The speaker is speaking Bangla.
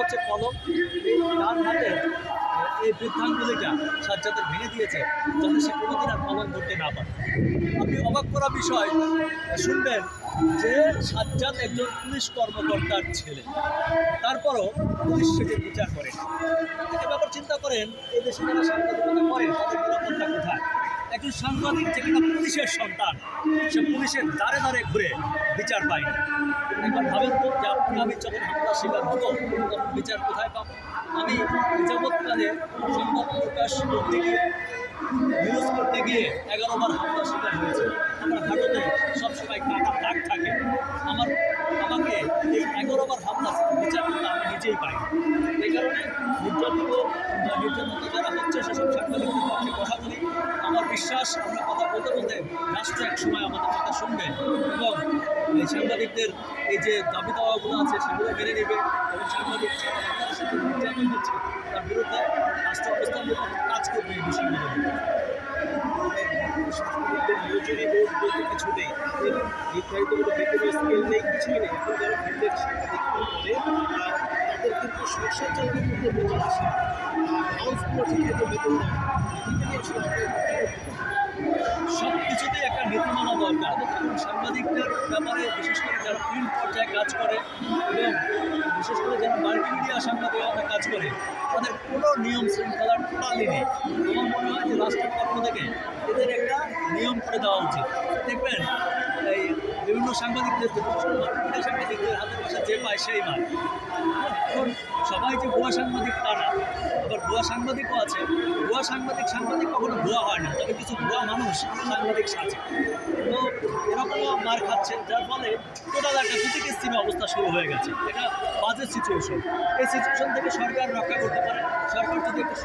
হচ্ছে কলম। এই তার হাতে এই বৃদ্ধাঙ্গুলিটা সাজ্জাদের ভেঙে দিয়েছে, যাতে সে কোনোদিন আর কলম ধরতে না পারে। আপনি অবাক করা বিষয় শুনবেন যে সাজ্জাদ একজন পুলিশ কর্মকর্তার ছেলে, তারপরও পুলিশ সেটি বিচার করে। এ ব্যাপার চিন্তা করেন, এই দেশে যারা সাংবাদিকতা করেন তাদের নিরাপত্তা কোথায়? একজন সাংবাদিক যে কিনা পুলিশের সন্তান, সে পুলিশের দ্বারে দ্বারে ঘুরে বিচার পায়নি। একবার ভাবেন তো যে আপনি আমি যখন হামলার শিকার হতো তখন বিচার কোথায় পাবো? আমি যাবৎকালে সংবাদ প্রকাশ করতে গিয়ে, নিউজ করতে গিয়ে 11 বার হামলার শিকার হয়েছে। আমার হাঁটুতে সবসময় কাটা দাগ থাকে। আমাকে এই 11 বার হামলার বিচার করতে আমি নিজেই পাই। এই কারণে নির্যাতিত যারা হচ্ছে সেসব সাংবাদিকদের পক্ষে কথা বলি। আমার বিশ্বাস আমরা কথা বলতে বলতে রাষ্ট্র এক সময় আমাদের কথা শুনবে এবং এই সাংবাদিকদের এই যে দাবি দাওয়াগুলো আছে সেগুলো মেনে নেবে এবং সাংবাদিক সাথে নির্যাতন হচ্ছে তার বিরুদ্ধে রাষ্ট্র অবস্থান এবং কাজ করবে এই বিষয়গুলো। সাংবাদিকদের মজুরি বোর্ড বলতে কিছু নেই, নির্ধারিত কোনো বেতনের স্কেল নেই, কিছুই নেই। এখন যারা ফিল্ডের সাংবাদিকতা করে তাদের কিন্তু সংসার চালানোর মধ্যে বেতন আসে, হাউসগুলো ঠিক মতো বেতন দেয়। সব কিছুতেই একটা নীতিমালা দরকার এবং সাংবাদিকদের ব্যাপারে বিশেষ করে যারা ফিল্ড পর্যায়ে কাজ করে এবং বিশেষ করে যারা মাল্টিমিডিয়া সাংবাদিকতা কাজ করে তাদের কোনো নিয়ম শৃঙ্খলার টোটালি নেই। আমার মনে হয় যে রাষ্ট্রের পক্ষ থেকে এদের একটা নিয়ম করে দেওয়া উচিত। দেখবেন এই বিভিন্ন সাংবাদিকদের মাল্টিমিডিয়া সাংবাদিকদের হাতের পাশে যে পায় সেই মার। এখন সবাই যে ভুয়া সাংবাদিক তা না, আবার ভুয়া সাংবাদিকও আছে। ভুয়া সাংবাদিক কখনো ভুয়া হয় না, তবে কিছু ভুয়া মানুষ সাংবাদিক সাজে। তো এরকমও মার খাচ্ছে, যার ফলে টোটাল একটা বিতিকিচ্ছিন্ন অবস্থা শুরু হয়ে গেছে। এটা বাজে সিচুয়েশন। এই সিচুয়েশন থেকে সরকার রক্ষা করতে পারে। সরকার যদি একটা